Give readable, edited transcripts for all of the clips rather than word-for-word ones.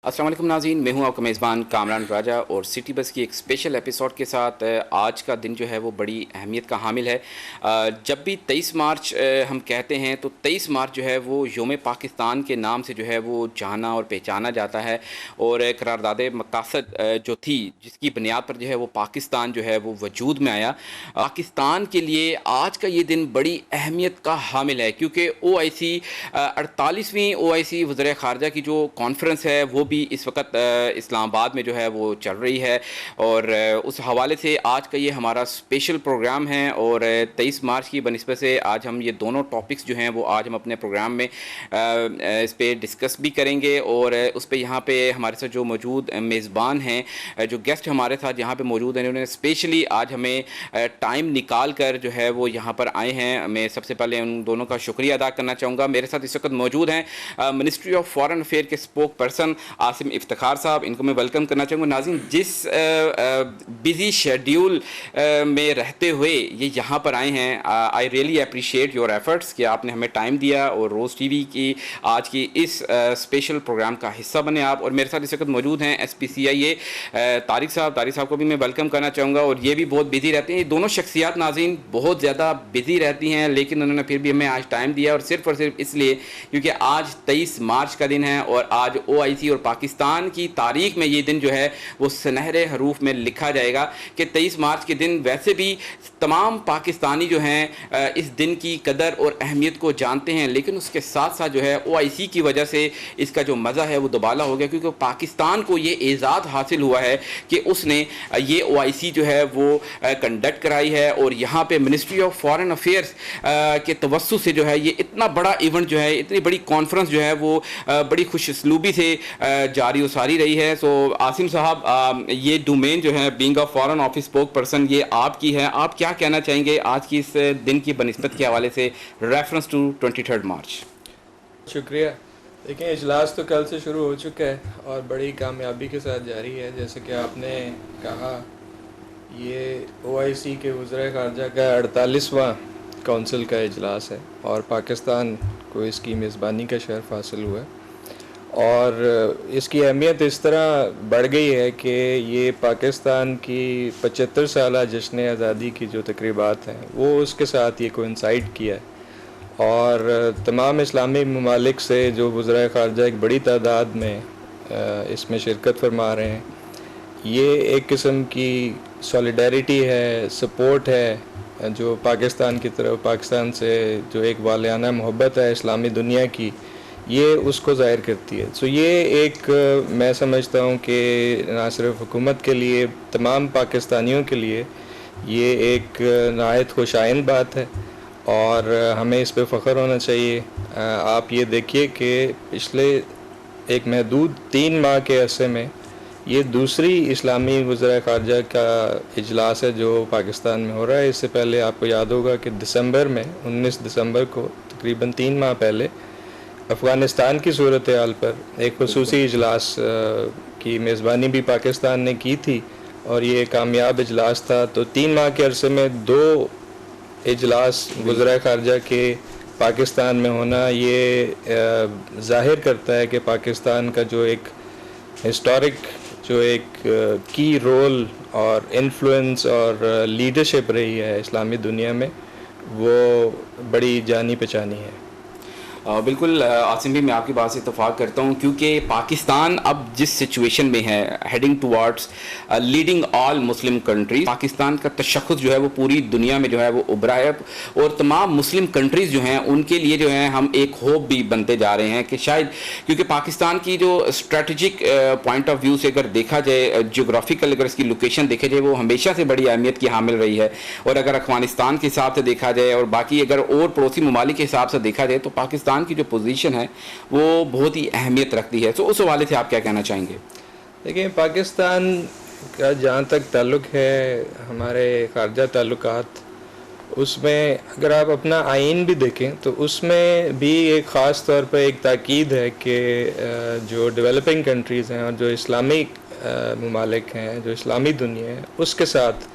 अस्सलाम वालेकुम नाज़रीन, मैं हूं आपका मेज़बान कामरान राजा और सिटी बस की एक स्पेशल एपिसोड के साथ आज का दिन जो है वो बड़ी अहमियत का हामिल है। जब भी 23 मार्च हम कहते हैं तो 23 मार्च जो है वो योम पाकिस्तान के नाम से जो है वो जाना और पहचाना जाता है। और करारदाद मक़ासद जो थी जिसकी बुनियाद पर जो है वो पाकिस्तान जो है वो वजूद में आया। पाकिस्तान के लिए आज का ये दिन बड़ी अहमियत का हामिल है क्योंकि OIC 48वीं OIC वज़ीर ख़ारजा की जो कॉन्फ्रेंस है वो भी इस वक्त इस्लामाबाद में जो है वो चल रही है। और उस हवाले से आज का ये हमारा स्पेशल प्रोग्राम है और 23 मार्च की बनिस्बत से आज हम ये दोनों टॉपिक्स जो हैं वो आज हम अपने प्रोग्राम में इस पर डिस्कस भी करेंगे। और उस पर यहाँ पे हमारे साथ जो मौजूद मेज़बान हैं, जो गेस्ट हमारे साथ यहाँ पे मौजूद हैं, उन्होंने स्पेशली आज हमें टाइम निकाल कर जो है वो यहाँ पर आए हैं। मैं सबसे पहले उन दोनों का शुक्रिया अदा करना चाहूँगा। मेरे साथ इस वक्त मौजूद हैं मिनिस्ट्री ऑफ फॉरेन अफेयर के स्पोक पर्सन आसिम इफ्तिखार साहब, इनको मैं वेलकम करना चाहूँगा। नाज़रीन, जिस बिज़ी शेड्यूल में रहते हुए ये यहाँ पर आए हैं, I really appreciate your efforts कि आपने हमें टाइम दिया और रोज़ टीवी की आज की इस स्पेशल प्रोग्राम का हिस्सा बने आप। और मेरे साथ इस वक्त मौजूद हैं SPCIA तारिक साहब को भी मैं वेलकम करना चाहूँगा और ये भी बहुत बिज़ी रहते हैं। ये दोनों शख्सियात नाज़रीन बहुत ज़्यादा बिज़ी रहती हैं, लेकिन उन्होंने फिर भी हमें आज टाइम दिया और सिर्फ इसलिए क्योंकि आज 23 मार्च का दिन है और आज OIC और पाकिस्तान की तारीख में ये दिन जो है वो सुनहरे हरूफ में लिखा जाएगा कि 23 मार्च के दिन वैसे भी तमाम पाकिस्तानी जो हैं इस दिन की कदर और अहमियत को जानते हैं, लेकिन उसके साथ साथ जो है OIC की वजह से इसका जो मज़ा है वो दुबाला हो गया क्योंकि पाकिस्तान को ये एज़ाज़ हासिल हुआ है कि उसने ये OIC जो है वो कंडक्ट कराई है। और यहाँ पे मिनिस्ट्री ऑफ फॉरेन अफेयर्स के तवस्सु से जो है ये इतना बड़ा इवेंट जो है, इतनी बड़ी कॉन्फ्रेंस जो है वो बड़ी खुशउस्लूबी से जारी उसारी रही है। सो आसिम साहब, ये डोमेन जो है being a foreign office spoke person ये आपकी है, आप क्या कहना चाहेंगे आज की इस दिन की बनिस्बत के हवाले से रेफरेंस टू 23 मार्च? शुक्रिया। देखिए, इजलास तो कल से शुरू हो चुका है और बड़ी कामयाबी के साथ जारी है। जैसे कि आपने कहा, ये OIC के वज़ीर ख़ारजा का 48वां काउंसिल का इजलास है और पाकिस्तान को इसकी मेज़बानी का शर्फ़ हासिल हुआ है। और इसकी अहमियत इस तरह बढ़ गई है कि ये पाकिस्तान की 75 साला जश्न आज़ादी की जो तकरीबात हैं वो उसके साथ ये कोइंसाइड किया है। और तमाम इस्लामी ममालिक से जो वज़ीर ख़ारजा एक बड़ी तादाद में इसमें शिरकत फरमा रहे हैं, ये एक किस्म की सॉलिडारिटी है, सपोर्ट है जो पाकिस्तान की तरफ, पाकिस्तान से जो एक वालियाना मोहब्बत है इस्लामी दुनिया की, ये उसको ज़ाहिर करती है। सो ये एक मैं समझता हूँ कि ना सिर्फ हुकूमत के लिए, तमाम पाकिस्तानियों के लिए ये एक नहायत खुशाइन बात है और हमें इस पे फ़ख्र होना चाहिए। आप ये देखिए कि पिछले एक महदूद 3 माह के अरसे में ये दूसरी इस्लामी वज़ीर ख़ारजा का इजलास है जो पाकिस्तान में हो रहा है। इससे पहले आपको याद होगा कि दिसंबर में 19 दिसंबर को तकरीबन 3 माह पहले अफ़गानिस्तान की सूरत हाल पर एक ख़ुसूसी इजलास की मेज़बानी भी पाकिस्तान ने की थी और ये कामयाब इजलास था। तो 3 माह के अरसे में 2 इजलास वज़ीर ख़ारजा के पाकिस्तान में होना ये ज़ाहिर करता है कि पाकिस्तान का जो एक हिस्टोरिक, जो एक की रोल और इन्फ्लुएंस और लीडरशिप रही है इस्लामी दुनिया में, वो बड़ी जानी पहचानी है। बिल्कुल आसिम भी, मैं आपकी बात से इत्तफाक करता हूँ क्योंकि पाकिस्तान अब जिस सिचुएशन में है, heading towards leading all Muslim countries, Pakistan का तशख़्ख़ुस जो है वो पूरी दुनिया में जो है वो उभरा है और तमाम मुस्लिम कंट्रीज़ जो हैं उनके लिए जो है हम एक होप भी बनते जा रहे हैं कि शायद, क्योंकि पाकिस्तान की जो स्ट्रेटजिक पॉइंट ऑफ व्यू से अगर देखा जाए, जियोग्राफिकल अगर इसकी लोकेशन देखा जाए, वो हमेशा से बड़ी अहमियत की हामिल रही है। और अगर अफ़गानिस्तान के हिसाब से देखा जाए और बाकी अगर और पड़ोसी ममालिक के हिसाब से देखा जाए तो पाकिस्तान की जो पोजीशन है वो बहुत ही अहमियत रखती है। तो उस हवाले से आप क्या कहना चाहेंगे? देखिए, पाकिस्तान का जहाँ तक ताल्लुक़ है हमारे ख़ारजा ताल्लुकात, उसमें अगर आप अपना आइन भी देखें तो उसमें भी एक ख़ास तौर पर एक ताकीद है कि जो डेवलपिंग कंट्रीज़ हैं और जो इस्लामी ममालिक हैं, जो इस्लामी दुनिया है, उसके साथ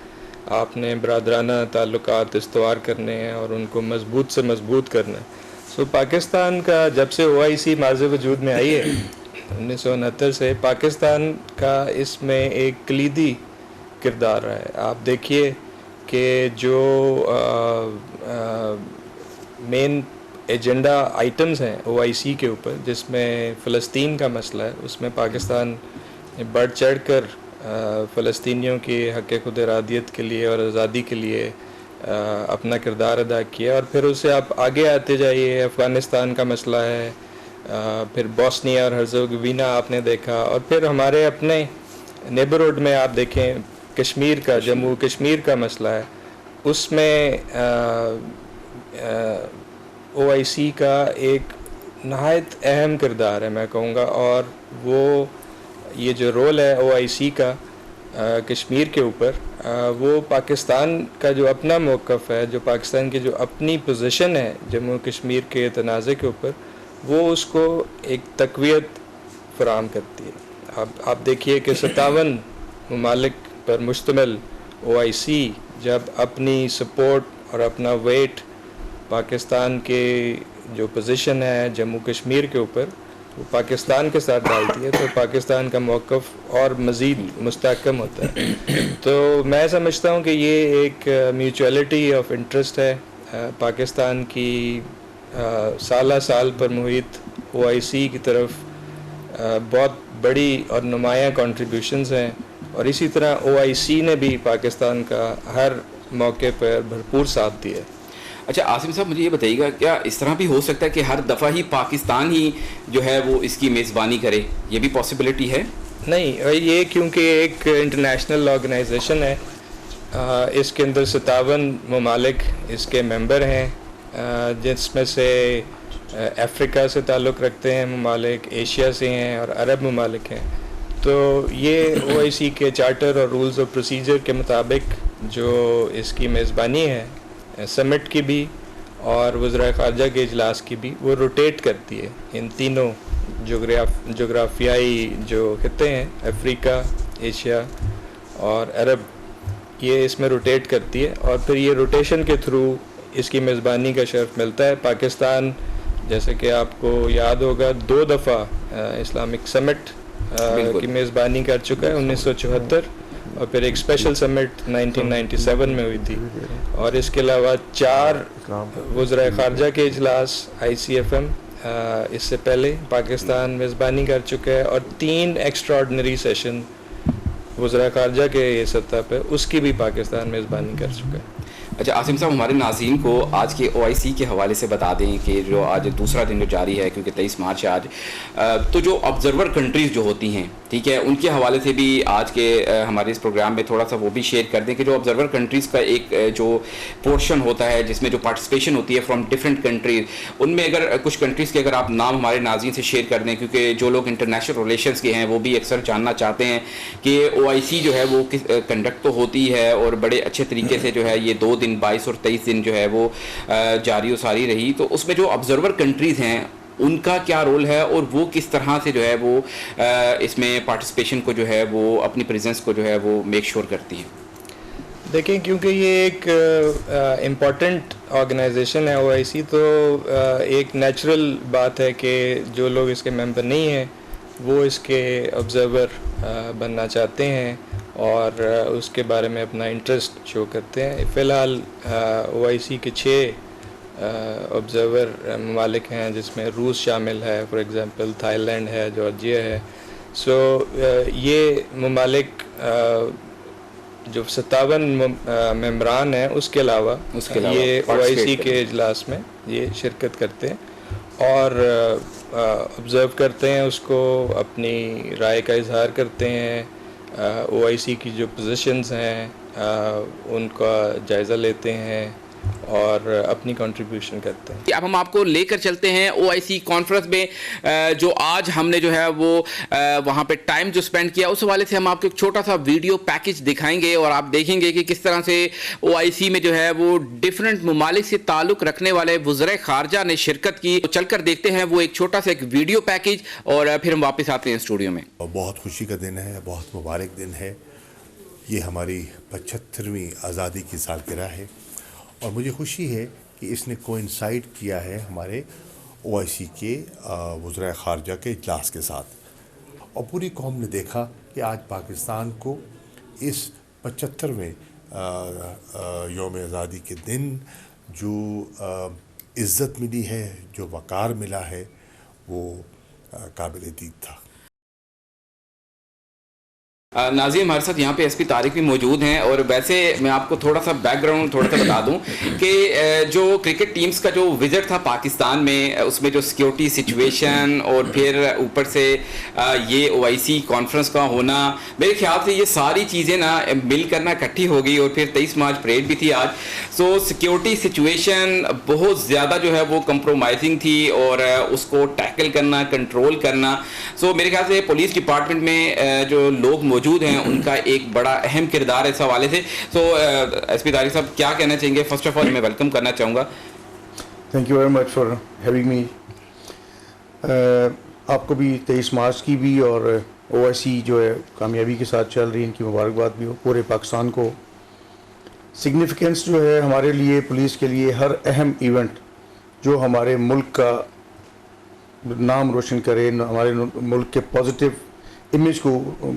आपने बरादराना ताल्लुकात इस्तवार करने हैं और उनको मज़बूत से मज़बूत करना है। सो पाकिस्तान का जब से OIC माज़ वजूद में आई है 1969 से पाकिस्तान का इसमें एक कलीदी किरदार रहा है। आप देखिए कि जो मेन एजेंडा आइटम्स हैं ओआईसी के ऊपर, जिसमें फ़लस्तीन का मसला है, उसमें पाकिस्तान ने बढ़ चढ़ कर फ़लस्तीनियों के हक़ खुद इरादियत के लिए और आज़ादी के लिए अपना किरदार अदा किया। और फिर उससे आप आगे आते जाइए, अफ़गानिस्तान का मसला है, फिर बॉस्निया और हर्ज़ोगोविना आपने देखा, और फिर हमारे अपने नेबरहुड में आप देखें कश्मीर का, जम्मू कश्मीर का मसला है, उसमें ओआईसी का एक नहायत अहम किरदार है मैं कहूँगा। और वो ये जो रोल है ओआईसी का कश्मीर के ऊपर, वो पाकिस्तान का जो अपना मौक़िफ़ है, जो पाकिस्तान की जो अपनी पोजीशन है जम्मू कश्मीर के तनाज़े के ऊपर, वो उसको एक तक़वियत फ़राहम करती है। आप देखिए कि 57 ममालिक पर मुश्तमिल ओआईसी जब अपनी सपोर्ट और अपना वेट पाकिस्तान के जो पोजीशन है जम्मू कश्मीर के ऊपर, वो पाकिस्तान के साथ डालती है, तो पाकिस्तान का मौक़िफ़ और मज़ीद मुस्तहकम होता है। तो मैं समझता हूँ कि ये एक म्यूचुअलिटी ऑफ इंटरेस्ट है पाकिस्तान की साला साल पर मुहित ओआईसी की तरफ बहुत बड़ी और नुमायाँ कंट्रीब्यूशंस हैं, और इसी तरह ओआईसी ने भी पाकिस्तान का हर मौके पर भरपूर साथ दिया है। अच्छा आसिम साहब, मुझे ये बताइएगा, क्या इस तरह भी हो सकता है कि हर दफ़ा ही पाकिस्तान ही जो है वो इसकी मेज़बानी करे? ये भी पॉसिबिलिटी है? नहीं, ये क्योंकि एक इंटरनेशनल ऑर्गेनाइजेशन है, इसके अंदर 57 ममालिक इसके मेंबर हैं, जिसमें से अफ्रीका से ताल्लुक़ रखते हैं ममालिक, एशिया से हैं और अरब ममालिक हैं। तो ये ओआईसी के चार्टर और रूल्स ऑफ प्रोसीजर के मुताबिक जो इसकी मेज़बानी है समिट की भी और वज़राए ख़ारजा के इजलास की भी, वो रोटेट करती है। इन तीनों जोग्राफियाई जो खित्ते हैं, अफ्रीका, एशिया और अरब, ये इसमें रोटेट करती है, और फिर ये रोटेशन के थ्रू इसकी मेज़बानी का शर्फ मिलता है। पाकिस्तान, जैसे कि आपको याद होगा, 2 दफ़ा इस्लामिक समिट की मेज़बानी कर चुका है, 1974 और फिर एक स्पेशल समिट 1997 में हुई थी, और इसके अलावा 4 वज़राए ख़ारजा के इजलास ICFM इससे पहले पाकिस्तान मेज़बानी कर चुका है, और 3 एक्स्ट्राऑर्डिनरी सेशन वज़राए ख़ारजा के सतह पे उसकी भी पाकिस्तान मेज़बानी कर चुका है। अच्छा आसिम साहब, हमारे नाज़रीन को आज के ओआईसी के हवाले से बता दें कि जो आज दूसरा दिन जो जारी है, क्योंकि 23 मार्च है आज, तो जो ऑब्ज़र्वर कंट्रीज़ जो होती हैं, ठीक है, उनके हवाले से भी आज के हमारे इस प्रोग्राम में थोड़ा सा वो भी शेयर कर दें कि जो ऑब्ज़र्वर कंट्रीज़ का एक जो पोर्शन होता है जिसमें जो पार्टिसिपेशन होती है फ्रॉम डिफरेंट कंट्रीज़, उनमें अगर कुछ कंट्रीज़ के अगर आप नाम हमारे नाज़रीन से शेयर कर दें, क्योंकि जो लोग इंटरनेशनल रिलेशंस के हैं वो भी अक्सर जानना चाहते हैं कि ओआईसी जो है वो किस कंडक्ट तो होती है और बड़े अच्छे तरीके से जो है ये 2 दिन 22 और 23 दिन जो है वो जारी और सारी रही, तो उसमें जो ऑब्ज़र्वर कंट्रीज़ हैं उनका क्या रोल है और वो किस तरह से जो है वो इसमें पार्टिसिपेशन को जो है वो अपनी प्रेजेंस को जो है वो मेक श्योर करती है? देखें, क्योंकि ये एक इम्पॉर्टेंट ऑर्गेनाइजेशन है ओआईसी, तो एक नेचुरल बात है कि जो लोग इसके मेंबर नहीं हैं वो इसके ऑब्ज़र्वर बनना चाहते हैं और उसके बारे में अपना इंटरेस्ट शो करते हैं। फ़िलहाल ओआईसी के 6 ऑब्ज़र्वर ममालिक हैं, जिसमें रूस शामिल है, फॉर एग्ज़ाम्पल थाईलैंड है, जॉर्जिया है। सो ये ममालिक जो 57 मेंबरान हैं उसके अलावा ये ओआईसी के इजलास में ये शिरकत करते हैं और ऑब्ज़र्व करते हैं, उसको अपनी राय का इजहार करते हैं, ओआईसी की जो पोजीशंस हैं उनका जायज़ा लेते हैं और अपनी कंट्रीब्यूशन करते हैं। अब हम आपको लेकर चलते हैं ओआईसी कॉन्फ्रेंस में जो आज हमने जो है वो वहाँ पे टाइम जो स्पेंड किया, उस हवाले से हम आपको एक छोटा सा वीडियो पैकेज दिखाएंगे और आप देखेंगे कि किस तरह से ओआईसी में जो है वो डिफरेंट ममालिक से ताल्लुक़ रखने वाले वज़राए ख़ारजा ने शिरकत की। तो चलकर देखते हैं वो एक छोटा सा एक वीडियो पैकेज और फिर हम वापस आते हैं स्टूडियो में। बहुत खुशी का दिन है, बहुत मुबारक दिन है। ये हमारी 75वीं आज़ादी की सालगिरह है और मुझे खुशी है कि इसने कोइंसाइड किया है हमारे ओआईसी के वज़राए ख़ारजा के इजलास के साथ। और पूरी कौम ने देखा कि आज पाकिस्तान को इस 75वें यौम आज़ादी के दिन जो इज़्ज़त मिली है, जो वक़ार मिला है, वो काबिल दीद था। नाज़िम हमारे साथ यहाँ पे एसपी तारिक भी मौजूद हैं। और वैसे मैं आपको थोड़ा सा बैकग्राउंड थोड़ा सा बता दूं कि जो क्रिकेट टीम्स का जो विज़िट था पाकिस्तान में, उसमें जो सिक्योरिटी सिचुएशन और फिर ऊपर से ये ओआईसी कॉन्फ्रेंस का होना, मेरे ख्याल से ये सारी चीज़ें ना मिलकर ना इकट्ठी हो गई। और फिर 23 मार्च परेड भी थी आज। सो सिक्योरिटी सिचुएशन बहुत ज़्यादा जो है वो कंप्रोमाइजिंग थी और उसको टैकल करना, कंट्रोल करना। सो मेरे ख्याल से पुलिस डिपार्टमेंट में जो लोग मौजूद हैं उनका एक बड़ा अहम किरदार है इस हवाले से। सो एसपी तारिक साहब क्या कहना चाहेंगे? फर्स्ट ऑफ ऑल मैं वेलकम करना चाहूँगा। Thank you very much for having me. आपको भी 23 मार्च की भी और ओआईसी जो है कामयाबी के साथ चल रही है, इनकी मुबारकबाद भी हो। पूरे पाकिस्तान को सिग्निफिकेंस जो है हमारे लिए, पुलिस के लिए, हर अहम इवेंट जो हमारे मुल्क का नाम रोशन करे, हमारे मुल्क के पॉजिटिव इमेज को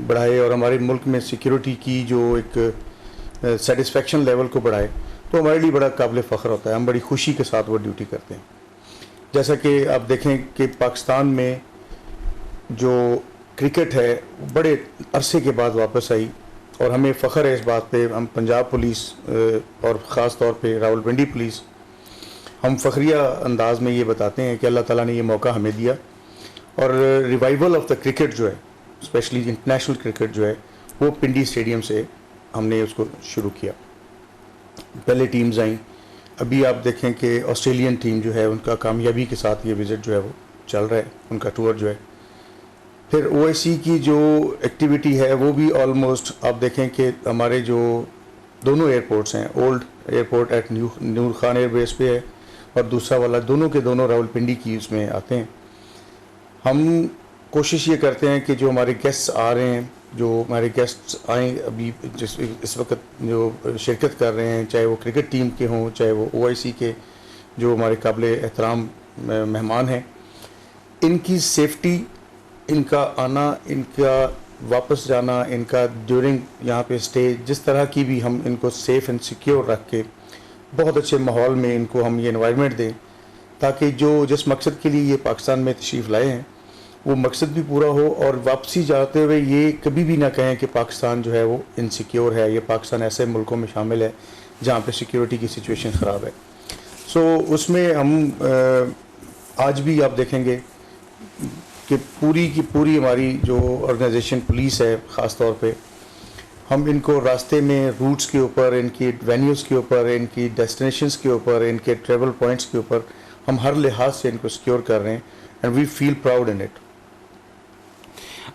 बढ़ाए और हमारे मुल्क में सिक्योरिटी की जो एक सेटिस्फेक्शन लेवल को बढ़ाए, तो हमारे लिए बड़ा काबिल फ़ख्र होता है। हम बड़ी खुशी के साथ वो ड्यूटी करते हैं। जैसा कि आप देखें कि पाकिस्तान में जो क्रिकेट है बड़े अरसे के बाद वापस आई और हमें फ़ख्र है इस बात पे। हम पंजाब पुलिस और ख़ास तौर पे रावलपिंडी पुलिस, हम फ़ख्रिया अंदाज में ये बताते हैं कि अल्लाह ताला ने ये मौका हमें दिया। और रिवाइवल ऑफ द क्रिकेट जो है, स्पेशली इंटरनेशनल क्रिकेट जो है, वो पिंडी स्टेडियम से हमने उसको शुरू किया। पहले टीम्स आई, अभी आप देखें कि ऑस्ट्रेलियन टीम जो है उनका कामयाबी के साथ ये विज़िट जो है वो चल रहा है, उनका टूर जो है। फिर ओआईसी की जो एक्टिविटी है वो भी ऑलमोस्ट आप देखें कि हमारे जो दोनों एयरपोर्ट्स हैं, old airport at Noor Khan airbase पे है और दूसरा वाला, दोनों के दोनों रावलपिंडी की उसमें आते हैं। हम कोशिश ये करते हैं कि जो हमारे गेस्ट्स आ रहे हैं, जो हमारे गेस्ट्स आए अभी जिस इस वक्त जो शिरकत कर रहे हैं, चाहे वो क्रिकेट टीम के हों, चाहे वो ओआईसी के जो हमारे काबिल एहतराम मेहमान हैं, इनकी सेफ्टी, इनका आना, इनका वापस जाना, इनका ड्यूरिंग यहाँ पे स्टे, जिस तरह की भी हम इनको सेफ़ एंड सिक्योर रख के बहुत अच्छे माहौल में इनको हम ये एनवायरनमेंट दें, ताकि जो जिस मकसद के लिए ये पाकिस्तान में तशरीफ़ लाए हैं वो मकसद भी पूरा हो और वापसी जाते हुए ये कभी भी ना कहें कि पाकिस्तान जो है वो इनसिक्योर है, ये पाकिस्तान ऐसे मुल्कों में शामिल है जहाँ पे सिक्योरिटी की सिचुएशन ख़राब है। सो उसमें हम आज भी आप देखेंगे कि पूरी की पूरी हमारी जो ऑर्गेनाइजेशन पुलिस है, ख़ास तौर पे हम इनको रास्ते में रूट्स के ऊपर, इनकी वेन्यूज़ के ऊपर, इनकी डेस्टिनेशंस के ऊपर, इनके ट्रेवल पॉइंट्स के ऊपर हम हर लिहाज से इनको सिक्योर कर रहे हैं and we feel proud in it.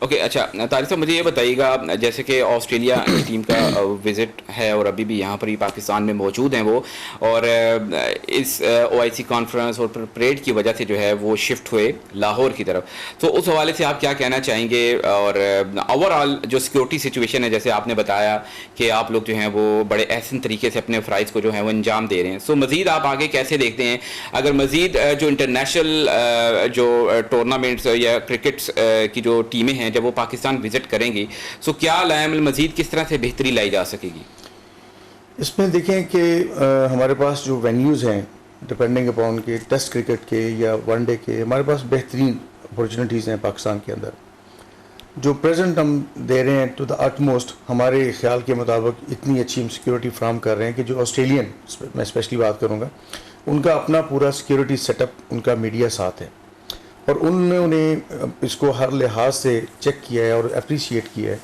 Okay, अच्छा तारिक साहब मुझे ये बताइएगा, जैसे कि ऑस्ट्रेलिया की टीम का विज़िट है और अभी भी यहाँ पर ही पाकिस्तान में मौजूद हैं वो, और इस ओआईसी कॉन्फ्रेंस और परेड की वजह से जो है वो शिफ्ट हुए लाहौर की तरफ। तो उस हवाले से आप क्या कहना चाहेंगे? और ओवरऑल जो सिक्योरिटी सिचुएशन है, जैसे आपने बताया कि आप लोग जो हैं वो बड़े एहसन तरीके से अपने फ़राइज़ को जो है वो अंजाम दे रहे हैं। सो मज़ीद आप आगे कैसे देखते हैं? अगर मज़ीद जो इंटरनेशनल जो टूर्नामेंट्स या क्रिकेट्स की जो टीमें हैं जब वो पाकिस्तान विजिट करेंगी, सो क्या लाएमल मजीद किस तरह से बेहतरी लाई जा सकेगी? इसमें देखें कि हमारे पास जो वेन्यूज़ हैं, डिपेंडिंग अपॉन के टेस्ट क्रिकेट के या वनडे के, हमारे पास बेहतरीन अपॉर्चुनिटीज़ हैं पाकिस्तान के अंदर, जो प्रेजेंट हम दे रहे हैं टू द अटमोस्ट। हमारे ख्याल के मुताबिक इतनी अच्छी हम सिक्योरिटी फ्राहम कर रहे हैं कि जो ऑस्ट्रेलियन, मैं स्पेशली बात करूँगा, उनका अपना पूरा सिक्योरिटी सेटअप, उनका मीडिया साथ है और उन्होंने इसको हर लिहाज से चेक किया है और अप्रिशिएट किया है।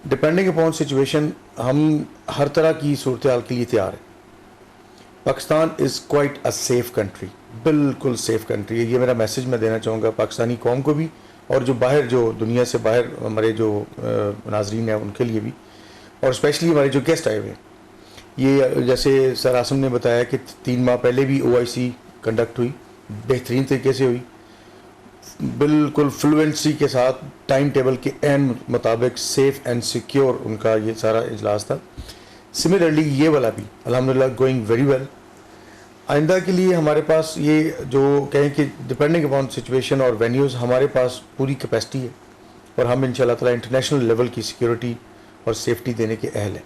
डिपेंडिंग अपॉन सिचुएशन हम हर तरह की सूरत हाल के लिए तैयार है। Pakistan is quite a safe country, बिल्कुल सेफ़ कंट्री है। ये मेरा मैसेज मैं देना चाहूँगा पाकिस्तानी कौम को भी और जो बाहर, जो दुनिया से बाहर हमारे जो नाजरीन हैं उनके लिए भी, और स्पेशली हमारे जो गेस्ट आए हुए हैं। ये जैसे सर आसम ने बताया कि 3 माह पहले भी ओआईसी कंडक्ट हुई, बेहतरीन तरीके से हुई, बिल्कुल फ्लुएंसी के साथ, टाइम टेबल के एन मुताबिक सेफ़ एंड सिक्योर उनका ये सारा इजलास था। सिमिलरली ये वाला भी अल्हम्दुलिल्लाह गोइंग वेरी वेल। आइंदा के लिए हमारे पास ये जो कहें कि डिपेंडिंग अपॉन सिचुएशन और वेन्यूज़, हमारे पास पूरी कैपेसिटी है और हम इंशाल्लाह ताला इंटरनेशनल लेवल की सिक्योरिटी और सेफ्टी देने के अहल हैं।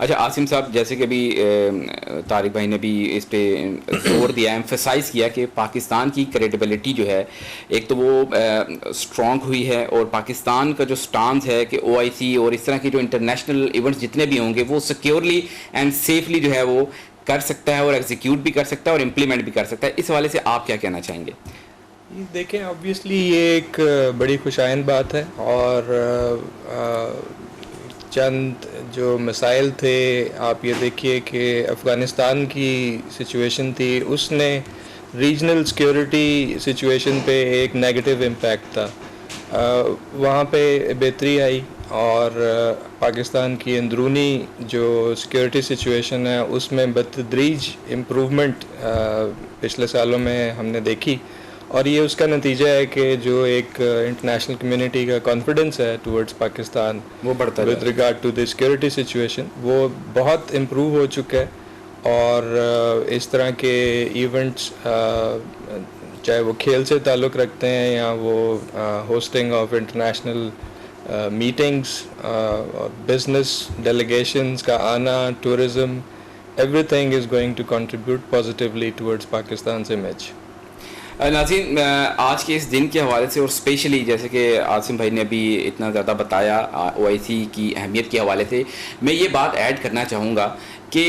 अच्छा आसिम साहब, जैसे कि अभी तारिक भाई ने भी इस पे जोर दिया, एम्फसाइज़ किया कि पाकिस्तान की क्रेडिबिलिटी जो है एक तो वो स्ट्रॉन्ग हुई है, और पाकिस्तान का जो स्टांस है कि OIC और इस तरह के जो इंटरनेशनल इवेंट्स जितने भी होंगे वो सिक्योरली एंड सेफली जो है वो कर सकता है, और एग्जीक्यूट भी कर सकता है और इम्प्लीमेंट भी कर सकता है। इस हवाले से आप क्या कहना चाहेंगे? देखें, ऑब्वियसली ये एक बड़ी खुशाइन बात है, और चंद जो मसाइल थे, आप ये देखिए कि अफ़गानिस्तान की सिचुएशन थी, उसने रीजनल सिक्योरिटी सिचुएशन पे एक नेगेटिव इम्पैक्ट था। वहाँ पे बेहतरी आई, और पाकिस्तान की अंदरूनी जो सिक्योरिटी सिचुएशन है उसमें बतदरीज इम्प्रूवमेंट पिछले सालों में हमने देखी, और ये उसका नतीजा है कि जो एक इंटरनेशनल कम्युनिटी का कॉन्फिडेंस है टुवर्ड्स पाकिस्तान वो बढ़ता है with regard to the security situation, वो बहुत इम्प्रूव हो चुका है। और इस तरह के इवेंट्स, चाहे वो खेल से ताल्लुक़ रखते हैं या वो होस्टिंग ऑफ इंटरनेशनल मीटिंग्स और बिजनेस डेलीगेशंस का आना, tourism, everything is going to contribute positively towards Pakistan image. नाज़रीन, आज के इस दिन के हवाले से, और स्पेशली जैसे कि आसिम भाई ने अभी इतना ज़्यादा बताया OIC की अहमियत के हवाले से, मैं ये बात ऐड करना चाहूँगा कि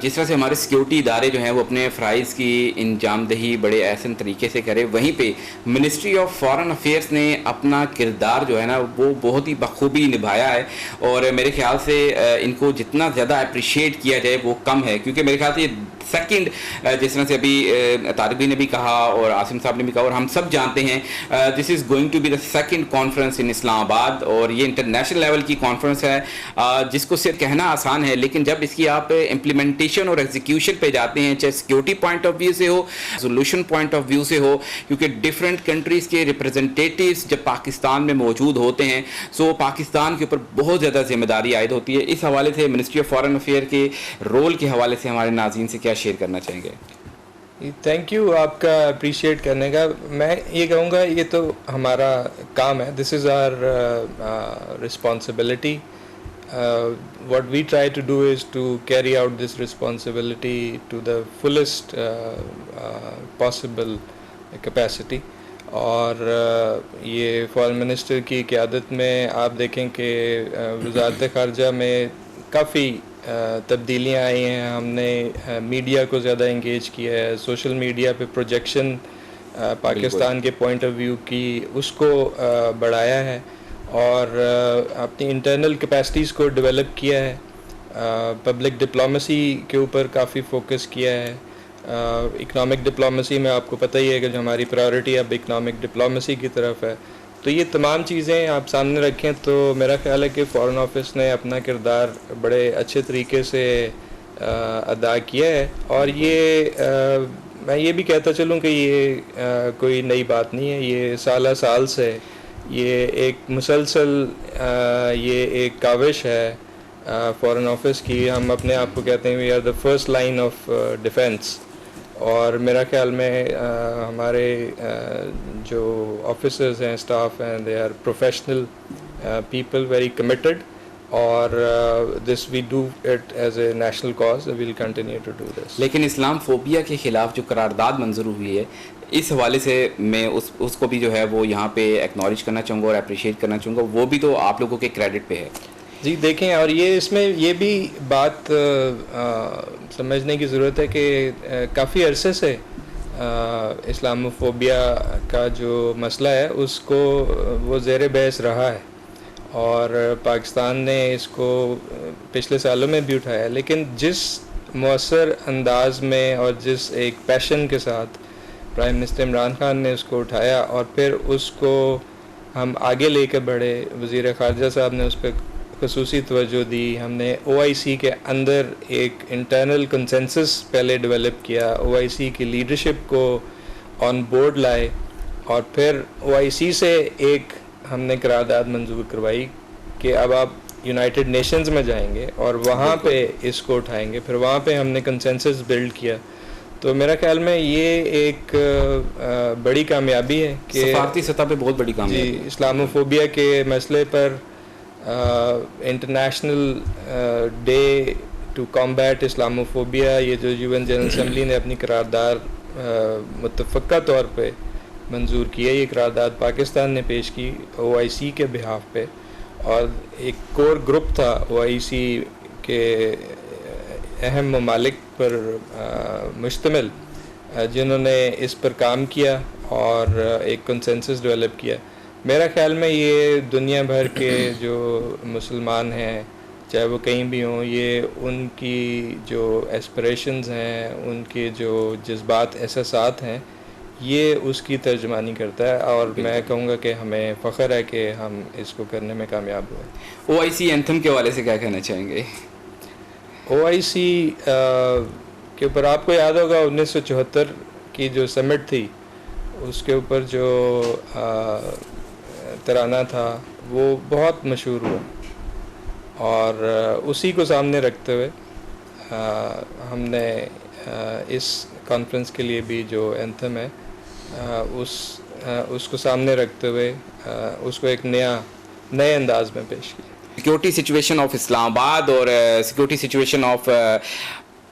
जिस तरह से हमारे सिक्योरिटी इदारे जो हैं वो अपने फ़राइज़ की इंजामदही बड़े एहसन तरीके से करें, वहीं पे मिनिस्ट्री ऑफ फॉरेन अफेयर्स ने अपना किरदार जो है ना वो बहुत ही बखूबी निभाया है, और मेरे ख्याल से इनको जितना ज़्यादा अप्रिशिएट किया जाए वो कम है, क्योंकि मेरे ख्याल से सेकंड, जिस तरह से अभी तारिक भाई ने भी कहा और आसिम साहब ने भी कहा और हम सब जानते हैं, this is going to be the second conference in Islamabad, और ये इंटरनेशनल लेवल की कॉन्फ्रेंस है, जिसको सिर्फ कहना आसान है, लेकिन जब इसकी आप इम्प्लीमेंटेशन और एग्जीक्यूशन पे जाते हैं, चाहे सिक्योरिटी पॉइंट ऑफ व्यू से हो, सोल्यूशन पॉइंट ऑफ व्यू से हो, क्योंकि डिफरेंट कंट्रीज़ के रिप्रेजेंटेटिव्स जब पाकिस्तान में मौजूद होते हैं, सो पाकिस्तान के ऊपर बहुत ज़्यादा जिम्मेदारी आयद होती है। इस हवाले से मिनिस्ट्री ऑफ फॉरेन अफेयर के रोल के हवाले से हमारे नाज़रीन से क्या शेयर करना चाहेंगे? थैंक यू आपका अप्रिशिएट करने का। मैं ये कहूँगा ये तो हमारा काम है, this is our responsibility. what we try to do is to carry out this responsibility to the fullest possible capacity। और ये फॉरेन मिनिस्टर की क़यादत में आप देखें कि वज़ारत ख़ारजा में काफ़ी तब्दीलियाँ आई हैं। हमने मीडिया को ज़्यादा इंगेज किया है, सोशल मीडिया पे प्रोजेक्शन पाकिस्तान के पॉइंट ऑफ व्यू की उसको बढ़ाया है, और अपनी इंटरनल कैपेसिटीज़ को डेवलप किया है, पब्लिक डिप्लोमेसी के ऊपर काफ़ी फोकस किया है। इकनॉमिक डिप्लोमेसी में आपको पता ही है कि जो हमारी प्रायोरिटी अब इकनॉमिक डिप्लोमेसी की तरफ है। तो ये तमाम चीज़ें आप सामने रखें तो मेरा ख्याल है कि फ़ॉरेन ऑफिस ने अपना किरदार बड़े अच्छे तरीके से अदा किया है। और ये मैं ये भी कहता चलूँ कि ये कोई नई बात नहीं है, ये साल साल से ये एक मुसलसल ये एक काविश है फॉरेन ऑफिस की। हम अपने आप को कहते हैं we are the first line of defence, और मेरा ख्याल में हमारे जो ऑफिसर्स हैं, स्टाफ हैं, they are professional people, very committed, और this we do it as a national cause, we will continue to do this. लेकिन इस्लाम फोबिया के ख़िलाफ़ जो करारदाद मंजूर हुई है, इस हवाले से मैं उसको भी जो है वो यहाँ पे एक्नॉलेज करना चाहूँगा और अप्रिशिएट करना चाहूँगा, वो भी तो आप लोगों के क्रेडिट पे है। जी देखें, और ये इसमें ये भी बात समझने की ज़रूरत है कि काफ़ी अरसे से इस्लामोफोबिया का जो मसला है उसको वो ज़ेर बहस रहा है, और पाकिस्तान ने इसको पिछले सालों में भी उठाया, लेकिन जिस मौसर अंदाज में और जिस एक पैशन के साथ प्राइम मिनिस्टर इमरान खान ने उसको उठाया और फिर उसको हम आगे लेकर बढ़े, वज़ीर ख़ारजा साहब ने उस पर ख़ुसूसी तवज्जो दी, हमने OIC के अंदर एक इंटरनल कंसेंसस पहले डेवलप किया, OIC की लीडरशिप को ऑन बोर्ड लाए, और फिर OIC से एक हमने करारदाद मंजूर करवाई कि अब आप यूनाइटेड नेशंस में जाएंगे और वहाँ पे इसको उठाएंगे। फिर वहाँ पे हमने कंसेंसस बिल्ड किया। तो मेरा ख्याल में ये एक बड़ी कामयाबी है कि सफारती सतह पे बहुत बड़ी जी कामयाबी। इस्लामोफोबिया के मसले पर international day to combat Islamophobia, ये जो यूएन जनरल असम्बली ने अपनी करारदाद मुतफ़क्का तौर पे मंजूर किया, ये करारदाद पाकिस्तान ने पेश की OIC के बिहाफ पे, और एक कोर ग्रुप था OIC के अहम ममालिक पर मुश्तमिल जिन्होंने इस पर काम किया और एक कंसेंसस डेवलप किया। मेरा ख्याल में ये दुनिया भर के जो मुसलमान हैं, चाहे वो कहीं भी हों, ये उनकी जो एस्पिरेशंस हैं, उनके जो जज्बात एहसासात हैं, ये उसकी तर्जमानी करता है। और मैं कहूँगा कि हमें फ़ख्र है कि हम इसको करने में कामयाब हुए। OIC एंथम के हवाले से क्या कहना चाहेंगे? OIC के ऊपर आपको याद होगा 1974 की जो समिट थी, उसके ऊपर जो तराना था वो बहुत मशहूर हुआ, और उसी को सामने रखते हुए हमने इस कॉन्फ्रेंस के लिए भी जो एंथम है उसको सामने रखते हुए उसको एक नए अंदाज में पेश किया। सिक्योरिटी सिचुएशन ऑफ इस्लामाबाद और security situation of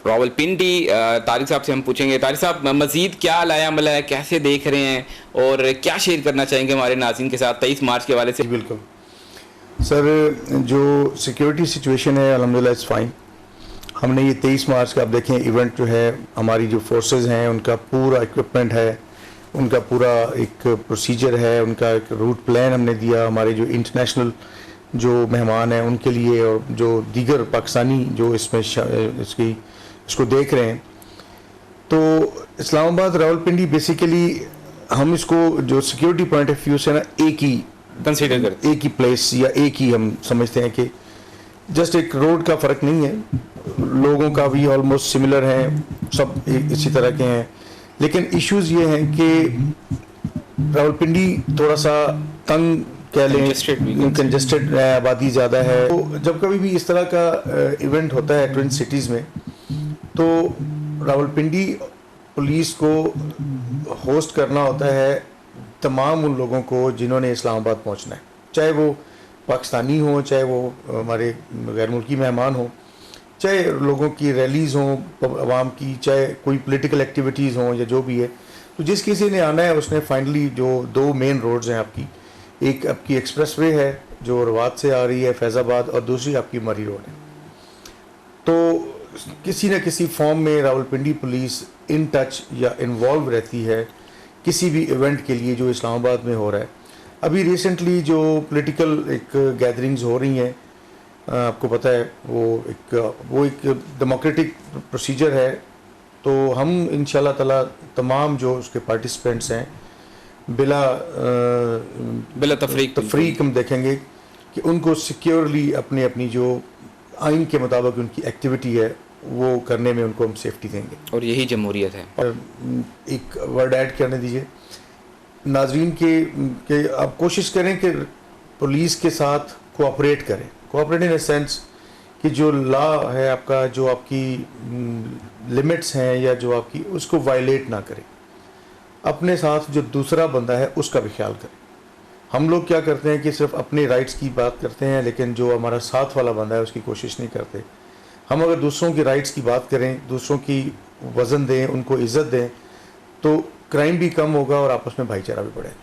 Rawalpindi, Tariq साहब से हम पूछेंगे। तारिक साहब, मज़ीद क्या लाया अमल है, कैसे देख रहे हैं और क्या शेयर करना चाहेंगे हमारे नाज़रीन के साथ 23 मार्च के हवाले से? बिल्कुल सर, जो सिक्योरिटी सिचुएशन है अल्हम्दुलिल्लाह इट्स फाइन। हमने ये 23 मार्च का आप देखें इवेंट जो है, हमारी जो फोर्सेस हैं उनका पूरा इक्विपमेंट है, उनका पूरा एक प्रोसीजर है, उनका एक रूट प्लान हमने दिया हमारे जो इंटरनेशनल जो मेहमान हैं उनके लिए, और जो दीगर पाकिस्तानी जो इसमें इसको देख रहे हैं। तो इस्लामाबाद रावलपिंडी बेसिकली हम इसको जो सिक्योरिटी पॉइंट ऑफ व्यू से ना एक ही कंसीडर करते, एक ही प्लेस या एक ही हम समझते हैं कि जस्ट एक रोड का फ़र्क नहीं है, लोगों का भी ऑलमोस्ट सिमिलर है, सब इसी तरह के हैं। लेकिन इश्यूज़ ये हैं कि रावलपिंडी थोड़ा सा तंग कह लें, कंजस्टेड आबादी ज़्यादा है। तो जब कभी भी इस तरह का इवेंट होता है ट्विन सिटीज़ में, तो रावलपिंडी पुलिस को होस्ट करना होता है तमाम उन लोगों को जिन्होंने इस्लामाबाद पहुंचना है, चाहे वो पाकिस्तानी हो, चाहे वो हमारे गैर मुल्की मेहमान हो, चाहे लोगों की रैलीज़ हों आवाम की, चाहे कोई पॉलिटिकल एक्टिविटीज़ हों या जो भी है। तो जिस किसी ने आना है उसने फाइनली जो दो मेन रोड्स हैं आपकी, एक आपकी एक्सप्रेसवे है जो रवात से आ रही है फैज़ाबाद, और दूसरी आपकी मरी रोड है। तो किसी न किसी फॉर्म में रावलपिंडी पुलिस इन टच या इन्वॉल्व रहती है किसी भी इवेंट के लिए जो इस्लामाबाद में हो रहा है। अभी रिसेंटली जो पॉलिटिकल एक गैदरिंग्स हो रही हैं, आपको पता है वो एक डेमोक्रेटिक प्रोसीजर है। तो हम इंशाल्लाह ताला तमाम जो उसके पार्टिसिपेंट्स हैं बिला तफरीक हम देखेंगे कि उनको सिक्योरली अपनी जो आइन के मुताबिक उनकी एक्टिविटी है वो करने में उनको हम सेफ्टी देंगे, और यही जमहूरियत है। और एक वर्ड ऐड करने दीजिए नाजरीन के आप कोशिश करें कि पुलिस के साथ कोऑपरेट करें, कोऑपरेट इन द सेंस कि जो लॉ है आपका, जो आपकी लिमिट्स हैं या जो आपकी, उसको वायलेट ना करें। अपने साथ जो दूसरा बंदा है उसका भी ख्याल करें। हम लोग क्या करते हैं कि सिर्फ अपने राइट्स की बात करते हैं, लेकिन जो हमारा साथ वाला बंदा है उसकी कोशिश नहीं करते। हम अगर दूसरों की राइट्स की बात करें, दूसरों की वज़न दें, उनको इज़्ज़त दें, तो क्राइम भी कम होगा और आपस में भाईचारा भी बढ़ेगा।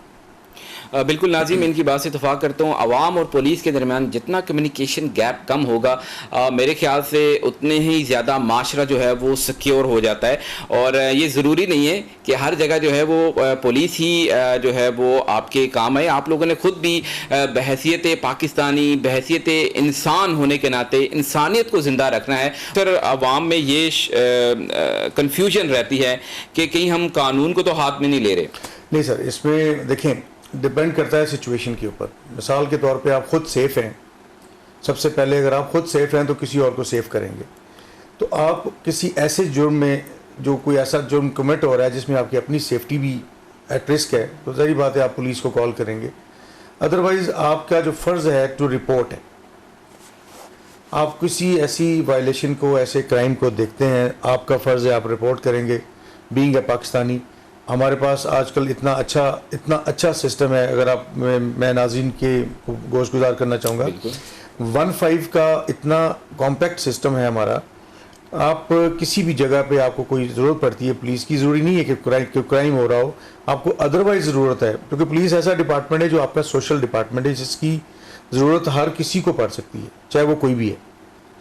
बिल्कुल नाज़िम, इनकी बात से इत्तफ़ाक़ करता हूँ। आवाम और पुलिस के दरमियान जितना कम्युनिकेशन गैप कम होगा, मेरे ख्याल से उतने ही ज़्यादा माशरा जो है वो सिक्योर हो जाता है। और ये ज़रूरी नहीं है कि हर जगह जो है वो पुलिस ही जो है वो आपके काम है। आप लोगों ने ख़ुद भी बहैसियत पाकिस्तानी, बहैसियत इंसान होने के नाते इंसानियत को ज़िंदा रखना है। सर, आवाम में ये कन्फ्यूजन रहती है कि कहीं हम कानून को तो हाथ में नहीं ले रहे। नहीं सर, इसमें देखें डिपेंड करता है सिचुएशन के ऊपर। मिसाल के तौर पे आप ख़ुद सेफ़ हैं, सबसे पहले अगर आप ख़ुद सेफ़ हैं तो किसी और को सेफ़ करेंगे। तो आप किसी ऐसे जुर्म में, जो कोई ऐसा जुर्म कमिट हो रहा है जिसमें आपकी अपनी सेफ्टी भी एट रिस्क है, तो ज़ाहिर बात है आप पुलिस को कॉल करेंगे। अदरवाइज़ आपका जो फ़र्ज़ है टू रिपोर्ट है। आप किसी ऐसी वायलेशन को, ऐसे क्राइम को देखते हैं, आपका फ़र्ज़ है आप रिपोर्ट करेंगे। बीइंग ए पाकिस्तानी, हमारे पास आजकल इतना अच्छा सिस्टम है। अगर आप मैं नाज़रीन के गोश गुजार करना चाहूँगा, 1-5 का इतना कॉम्पैक्ट सिस्टम है हमारा। आप किसी भी जगह पे आपको कोई ज़रूरत पड़ती है पुलिस की, ज़रूरी नहीं है कि क्राइम हो रहा हो, आपको अदरवाइज ज़रूरत है, क्योंकि पुलिस ऐसा डिपार्टमेंट है जो आपका सोशल डिपार्टमेंट है, जिसकी ज़रूरत हर किसी को पड़ सकती है, चाहे वो कोई भी है,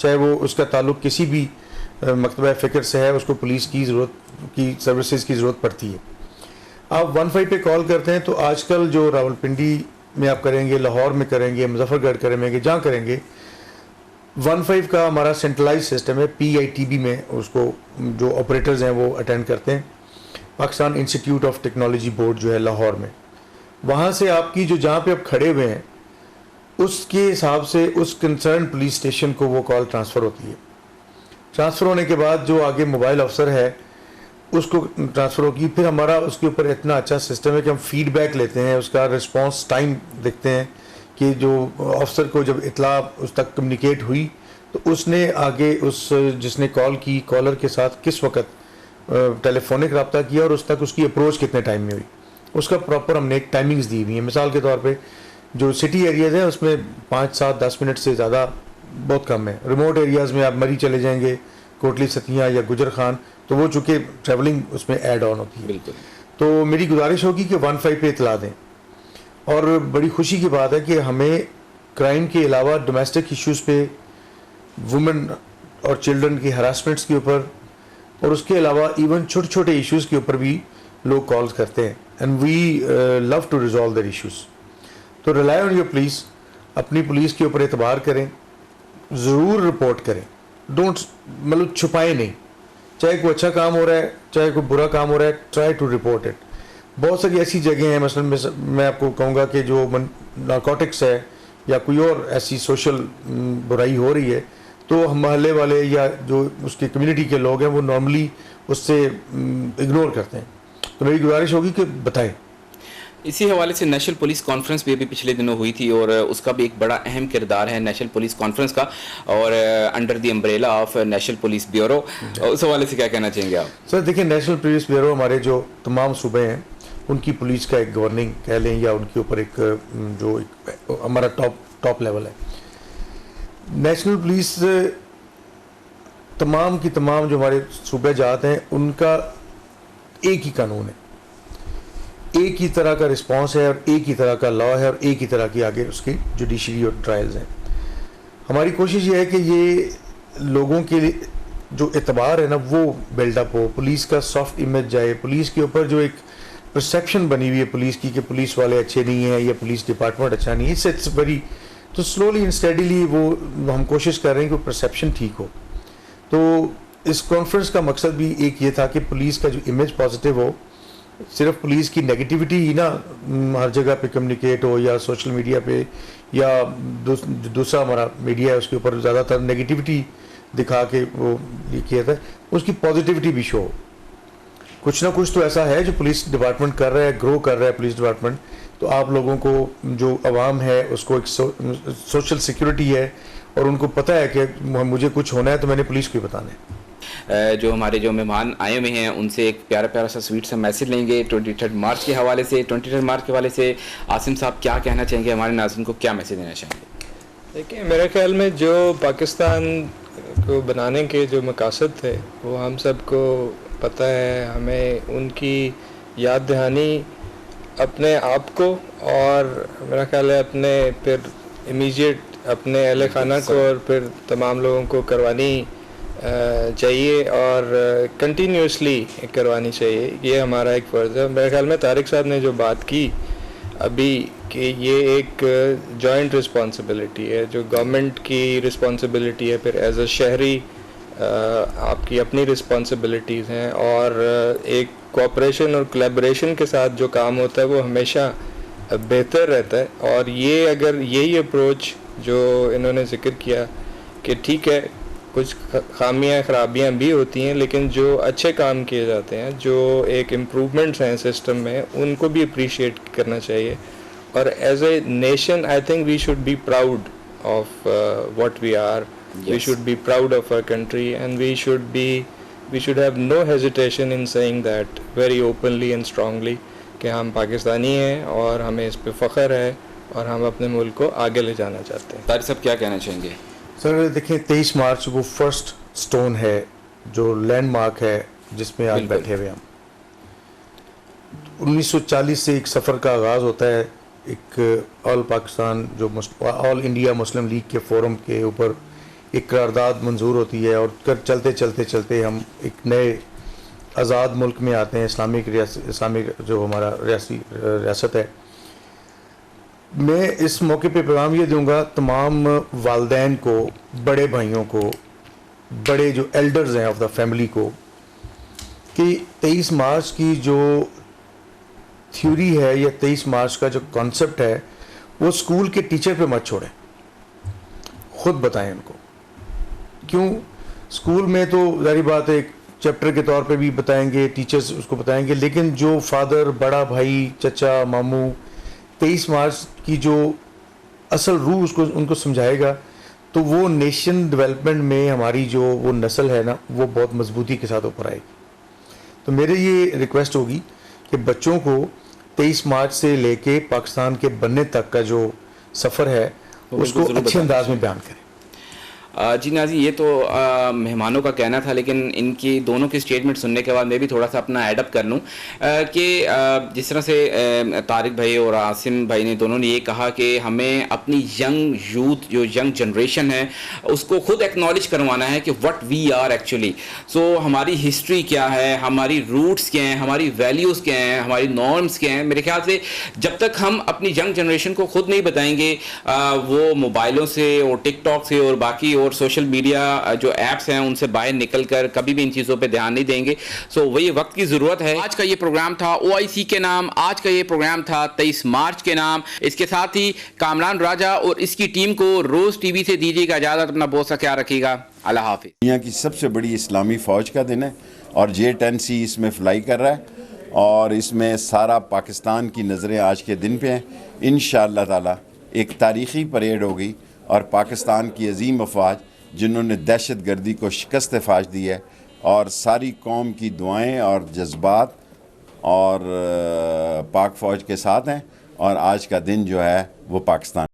चाहे वो उसका ताल्लुक़ किसी भी मकतबा फ़िक्र से है, उसको पुलिस की ज़रूरत की सर्विसेज की ज़रूरत पड़ती है। आप 1-5 पे कॉल करते हैं तो आजकल जो रावलपिंडी में आप करेंगे, लाहौर में करेंगे, मुजफ्फरगढ़ करेंगे, जहाँ करेंगे, 1-5 का हमारा सेंट्रलाइज सिस्टम है। PITB में उसको जो ऑपरेटर्स हैं वो अटेंड करते हैं, Pakistan institute of technology board जो है लाहौर में। वहाँ से आपकी जो जहाँ पे आप खड़े हुए हैं उसके हिसाब से उस कंसर्न पुलिस स्टेशन को वो कॉल ट्रांसफ़र होती है। ट्रांसफ़र होने के बाद जो आगे मोबाइल अफसर है उसको ट्रांसफ़र होगी। फिर हमारा उसके ऊपर इतना अच्छा सिस्टम है कि हम फीडबैक लेते हैं, उसका रिस्पांस टाइम देखते हैं कि जो अफसर को जब इतला उस तक कम्युनिकेट हुई तो उसने आगे उस जिसने कॉल की कॉलर के साथ किस वक्त टेलीफोनिक रब्ता किया और उस तक उसकी अप्रोच कितने टाइम में हुई, उसका प्रॉपर हमने एक टाइमिंग्स दी हुई है। मिसाल के तौर पे जो सिटी एरियाज़ हैं उसमें 5, 7, 10 मिनट से ज़्यादा बहुत कम है। रिमोट एरियाज़ में आप मरी चले जाएंगे, कोटली सतिया या गुजर खान, तो वो चूँकि ट्रैवलिंग उसमें ऐड ऑन होती है। बिल्कुल। तो मेरी गुजारिश होगी कि 1-5 पे इतला दें। और बड़ी खुशी की बात है कि हमें क्राइम के अलावा डोमेस्टिक इश्यूज़ पे, वुमेन और चिल्ड्रन की हरासमेंट्स के ऊपर, और उसके अलावा इवन छोटे छोटे इश्यूज़ के ऊपर भी लोग कॉल्स करते हैं, and we love to resolve their issues. तो रिलाई ऑन योर पुलिस, अपनी पुलिस के ऊपर एतबार करें, ज़रूर रिपोर्ट करें, डोंट मतलब छुपाएं नहीं, चाहे कोई अच्छा काम हो रहा है चाहे कोई बुरा काम हो रहा है, ट्राई टू रिपोर्ट इट। बहुत सारी ऐसी जगह हैं, मसलन मैं आपको कहूँगा कि जो नारकोटिक्स है या कोई और ऐसी सोशल बुराई हो रही है, तो हम मोहल्ले वाले या जो उसके कम्युनिटी के लोग हैं वो नॉर्मली उससे इग्नोर करते हैं। तो मेरी गुजारिश होगी कि बताएं। इसी हवाले से नेशनल पुलिस कॉन्फ्रेंस भी अभी पिछले दिनों हुई थी और उसका भी एक बड़ा अहम किरदार है नेशनल पुलिस कॉन्फ्रेंस का, और under the umbrella of national police bureau. उस हवाले से क्या कहना चाहेंगे आप? सर देखिए, नेशनल पुलिस ब्यूरो हमारे जो तमाम सूबे हैं उनकी पुलिस का एक गवर्निंग कह लें या उनके ऊपर एक जो एक हमारा टॉप लेवल है। नेशनल पुलिस तमाम की तमाम जो हमारे सूबे जाते हैं उनका एक ही कानून है, एक ही तरह का रिस्पांस है और एक ही तरह का लॉ है और एक ही तरह की आगे उसकी जुडिशरी और ट्रायल्स हैं। हमारी कोशिश ये है कि ये लोगों के लिए जो एतबार है ना वो बिल्डअप हो, पुलिस का सॉफ्ट इमेज जाए, पुलिस के ऊपर जो एक परसेप्शन बनी हुई है पुलिस की कि पुलिस वाले अच्छे नहीं हैं या पुलिस डिपार्टमेंट अच्छा नहीं है, इट्स वेरी, तो स्लोली एंड स्टेडीली वो हम कोशिश कर रहे हैं कि परसेप्शन ठीक हो। तो इस कॉन्फ्रेंस का मकसद भी एक ये था कि पुलिस का जो इमेज पॉजिटिव हो, सिर्फ पुलिस की नेगेटिविटी ही ना हर जगह पे कम्युनिकेट हो या सोशल मीडिया पे या दूसरा हमारा मीडिया है उसके ऊपर ज़्यादातर नेगेटिविटी दिखा के वो ये किया था, उसकी पॉजिटिविटी भी शो हो। कुछ ना कुछ तो ऐसा है जो पुलिस डिपार्टमेंट कर रहा है, ग्रो कर रहा है पुलिस डिपार्टमेंट, तो आप लोगों को जो आवाम है उसको एक सोशल सिक्योरिटी है और उनको पता है कि मुझे कुछ होना है तो मैंने पुलिस को ही बताना है। जो हमारे जो मेहमान आए हुए हैं उनसे एक प्यारा प्यारा सा स्वीट सा मैसेज लेंगे 23 मार्च के हवाले से। 23 मार्च के हवाले से आसिम साहब क्या कहना चाहेंगे, हमारे नाज़रीन को क्या मैसेज देना चाहेंगे? देखिए, मेरे ख्याल में जो पाकिस्तान को बनाने के जो मकासद थे वो हम सबको पता है। हमें उनकी याद दहानी अपने आप को और मेरा ख्याल है अपने फिर इमीडिएट अपने अहले खाना को और फिर तमाम लोगों को करवानी चाहिए और कंटिन्यूसली करवानी चाहिए। ये हमारा एक फ़र्ज़ है। मेरे ख्याल में तारिक साहब ने जो बात की अभी कि ये एक जॉइंट रिस्पॉन्सिबिलिटी है, जो गवर्नमेंट की रिस्पॉन्सिबिलिटी है, फिर एज अ शहरी आपकी अपनी रिस्पॉन्सिबिलिटीज़ हैं और एक कोऑपरेशन और कोलैबोरेशन के साथ जो काम होता है वो हमेशा बेहतर रहता है। और ये अगर यही अप्रोच जो इन्होंने ज़िक्र किया कि ठीक है कुछ खामियां खराबियां भी होती हैं, लेकिन जो अच्छे काम किए जाते हैं, जो एक इम्प्रूवमेंट्स हैं सिस्टम में, उनको भी अप्रिशिएट करना चाहिए। और as a nation I think we should be proud of what we are, we should be proud of our country and we should be we should have no hesitation in saying that very openly and strongly कि हम पाकिस्तानी हैं और हमें इस पे फ़ख्र है और हम अपने मुल्क को आगे ले जाना चाहते हैं। तारिक साहब क्या कहना चाहेंगे? बैठे देखिए 23 मार्च वो फर्स्ट स्टोन है जो लैंडमार्क है जिसमें आज बैठे हुए हम। 1940 से एक सफ़र का आगाज़ होता है, एक ऑल पाकिस्तान जो ऑल इंडिया मुस्लिम लीग के फोरम के ऊपर एक करारदाद मंजूर होती है और चलते चलते चलते हम एक नए आज़ाद मुल्क में आते हैं। इस्लामिक जो हमारा रियासत है। मैं इस मौके पे पैगाम ये दूंगा तमाम वालदैन को, बड़े भाइयों को, बड़े जो एल्डर्स हैं ऑफ द फैमिली को कि 23 मार्च की जो थ्योरी है या 23 मार्च का जो कॉन्सेप्ट है वो स्कूल के टीचर पे मत छोड़ें, खुद बताएं उनको। क्यों? स्कूल में तो जारी बात है एक चैप्टर के तौर पे भी बताएंगे, टीचर्स उसको बताएंगे, लेकिन जो फादर, बड़ा भाई, चचा, मामू 23 मार्च की जो असल रूह उसको उनको समझाएगा तो वो नेशन डेवलपमेंट में हमारी जो वो नस्ल है ना वो बहुत मजबूती के साथ ऊपर आएगी। तो मेरे ये रिक्वेस्ट होगी कि बच्चों को 23 मार्च से लेके पाकिस्तान के बनने तक का जो सफ़र है उसको अच्छे अंदाज में बयान करें। जी नाज़ी, ये तो मेहमानों का कहना था, लेकिन इनकी दोनों की स्टेटमेंट सुनने के बाद मैं भी थोड़ा सा अपना एडअप कर लूँ कि जिस तरह से तारिक भाई और आसिम भाई ने दोनों ने ये कहा कि हमें अपनी यंग यूथ जो यंग जनरेशन है उसको खुद एक्नॉलेज करवाना है कि व्हाट वी आर एक्चुअली। सो हमारी हिस्ट्री क्या है, हमारी रूट्स क्या हैं, हमारी वैल्यूज़ क्या हैं, हमारी नॉर्म्स क्या हैं। मेरे ख्याल से जब तक हम अपनी यंग जनरेशन को खुद नहीं बताएंगे वो मोबाइलों से और टिकटॉक से और बाकी और सोशल मीडिया जो ऐप्स हैं उनसे बाहर निकलकर कभी भी इन चीज़ों पे ध्यान नहीं देंगे। सो वही वक्त की ज़रूरत है। आज का ये प्रोग्राम था OIC के नाम, आज का ये प्रोग्राम था 23 मार्च के नाम। इसके साथ ही कामरान राजा और इसकी टीम को रोज़ TV से दीजिएगा इजाज़त। अपना बहुत सा ख्याल रखिएगा। अल्लाह हाफिज़। दुनिया की सबसे बड़ी इस्लामी फ़ौज का दिन है और J-10C इसमें फ्लाई कर रहा है और इसमें सारा पाकिस्तान की नज़रें आज के दिन पे हैं। इंशाअल्लाह ताला एक तारीख़ी परेड होगी और पाकिस्तान की अजीम अफवाज जिन्होंने दहशत गर्दी को शिकस्त फाश दी है और सारी कौम की दुआएं और जज्बात और पाक फ़ौज के साथ हैं और आज का दिन जो है वो पाकिस्तान